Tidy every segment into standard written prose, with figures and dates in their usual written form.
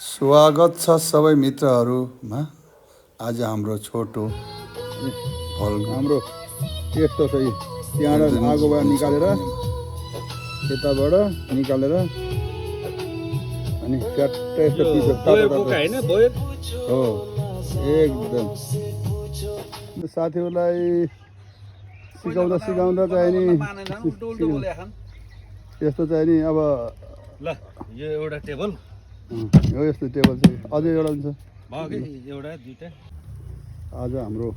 स्वागत छ सबै मित्रहरूमा। आज हाम्रो छोटो फल हाम्रो यस्तो छ यी त्यहाँबाट आगोबाट निकालेर यताबाट निकालेर अनि च्याट्टै यस्तो पिस हो एकदम साथीहरूलाई सिकाउँदा चाहिँ नि यस्तो चाहिँ नि अब ल यो एउटा टेबल हो यस्तो टेबल चाहिँ अझै एउटा हुन्छ भयो कि एउटा दुईटा आज हाम्रो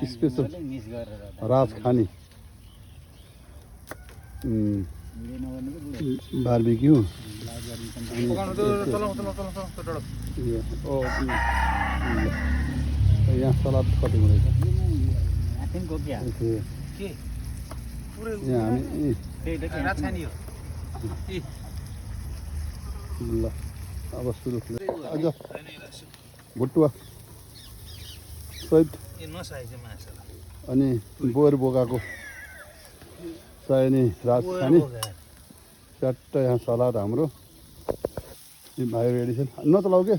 स्पेसल राजखानी बार्बिक्यू यहाँ सलाद कति हुँदैछ यहाँ हामी ल अब सुरु आज भुटुवा सहित अनि बोर बोकाको चाहिने राजखानी च्याट्ट यहाँ सलाद हाम्रो भाइ रेडी छ नचलाउ के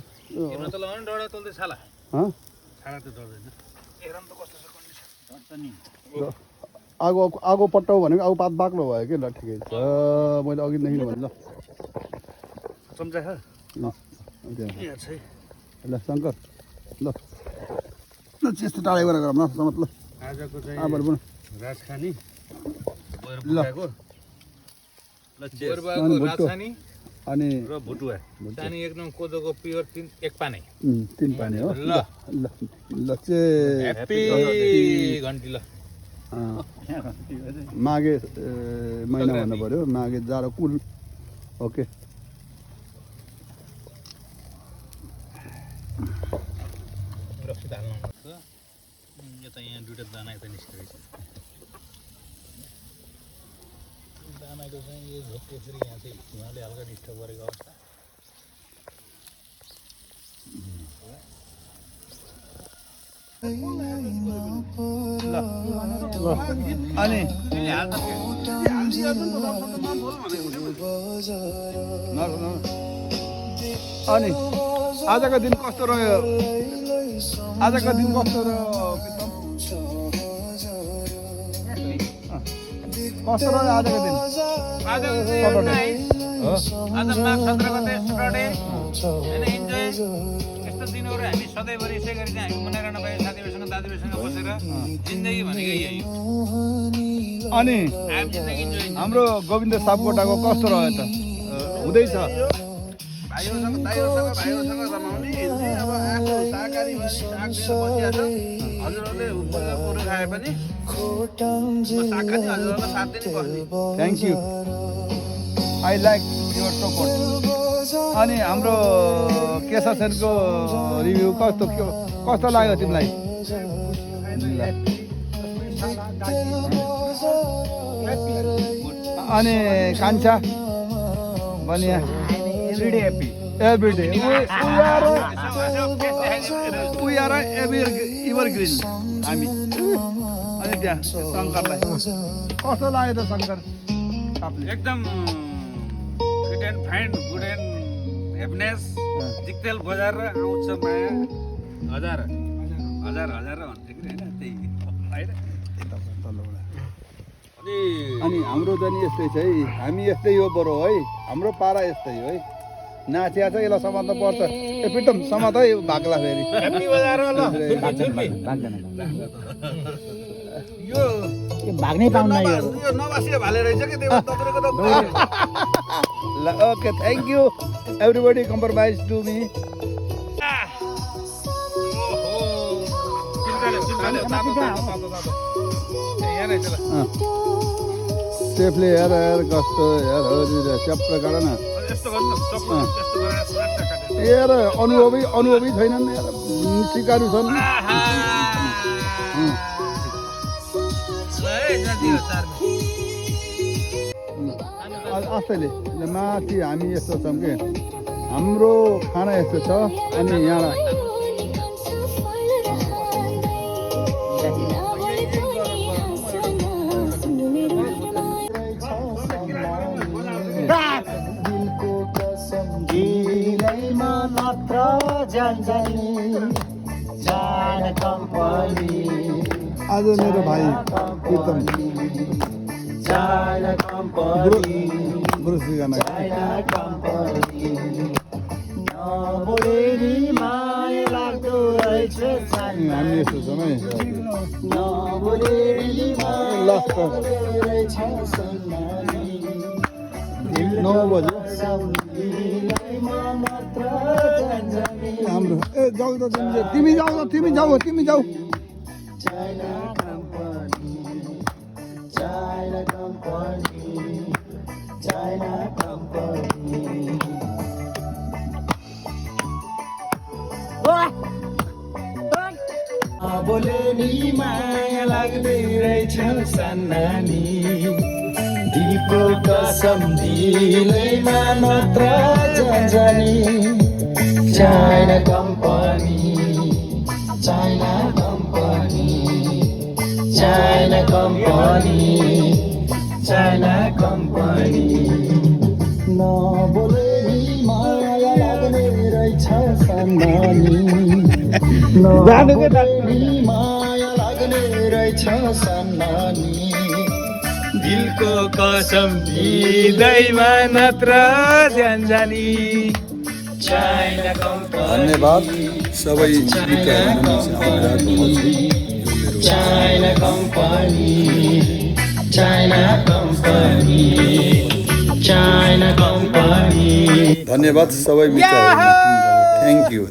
आगो आगो पट्टाउ भनेको आगो पात बाक्लो भयो कि ल ठिकै छ मैले अघिदेखि भने ल शङ्कर ल त्यस्तो टाढै गरेर गरौँ न मतलब आजको चाहिँ राजखानी राजखानी अनि र भुटुवा चानी एकदम कोदोको प्योर एक पानी तिन पानी हो ल ल ल चाहिँ ह्याप्पी घन्टी ल माघे महिना भन्नु पर्यो माघे जाडो कुल ओके रक्सी हाल्नुपर्छ यो त यहाँ दुइटा दाना यता निस्किरहेछ दानाको चाहिँ यो झोक यसरी यहाँ चाहिँ धुवाले हल्का डिस्टर्ब गरेको अवस्था अनि अनि आजको दिन कस्तो रह्यो आजको दिन कस्तो रह्यो कस्तो रह्यो आजको दिन आज माघ 17 गते सटरडे होइन इन्जोय यस्तो दिनहरू हामी सधैँभरि यसै गरी चाहिँ हामी मनाइरहन पायो साथीभाइसँग दाजुभाइसँग बसेर जिन्दगी भनेकै यही हो अनि हाम्रो गोविन्द सापकोटाको कस्तो रह्यो त हुँदैछ भाइहरूसँग भाइहरूसँग रमाउने अब आएको शाकाहारी हजुरहरूले कुरो खाए पनि शाकाहारी हजुरहरूलाई साथ दिने बस्ने thank you I like your support अनि हाम्रो केशव सेनको रिभ्यू कस्तो लाग्यो तिमीलाई अनि कान्छा बनिया एभ्रिडे वी आर एभरग्रिन हामी अनि त्यहाँ शङ्करलाई कस्तो लाग्यो त शङ्कर एकदम fit and fine good and happiness जिक्तेल बजार र आउँछ माया हजार हजार हजार भन्छ कि होइन त्यही होइन अनि हाम्रो चाहिँ यस्तै छ है हामी यस्तै हो बरु है हाम्रो पारा यस्तै हो है नाचिया चाहिँ यसलाई समात्नु पर्छ ए प्रितम समात है भाग्ला फेरि यो भाग्नै पाउन यो नवासी भाले रहेछ कि त्यो तपाईँको त ल okay thank you everybody compromise to me सेफले हेर हेर कस्तो हेर च्याप्प गर न हेर अनुभवी छैनन् हेर सिकारु छन् आस्ताले माथि हामी यस्तो छौँ कि हाम्रो खाना यस्तो छ अनि यहाँ जान्छनी चाइना कम्पनी आज मेरो भाइ प्रितम चाइना कम्पनी ब्रुस गाना चाइना कम्पनी नबोलेरी माया लाग्दो रहेछ हामी यस्तो छौँ है नबोलेरी माया लास्ट लाग्दो रहेछ सन्नानी 9 बज्यो सम्झिँदैमा मात्र जान्छनी हाम्रो ए जाऊ त तिमी जाऊ China company, China company, China company. बोले नि माया लाग्दै रहेछ सन्नानी दिलको कसम दिलैमा मात्र जान्छनी China company, China company, China company, China company. नबोले नि माया लाग्ने रहेछ सन्नानी नबोले नि माया लाग्ने रहेछ सन्नानी दिलको कसम दिँदैमा नत्र जान्छनी China company. धन्यवाद सबै मित्रहरू China company, China company, China company. धन्यवाद सबै मित्रहरू थ्याङ्क यू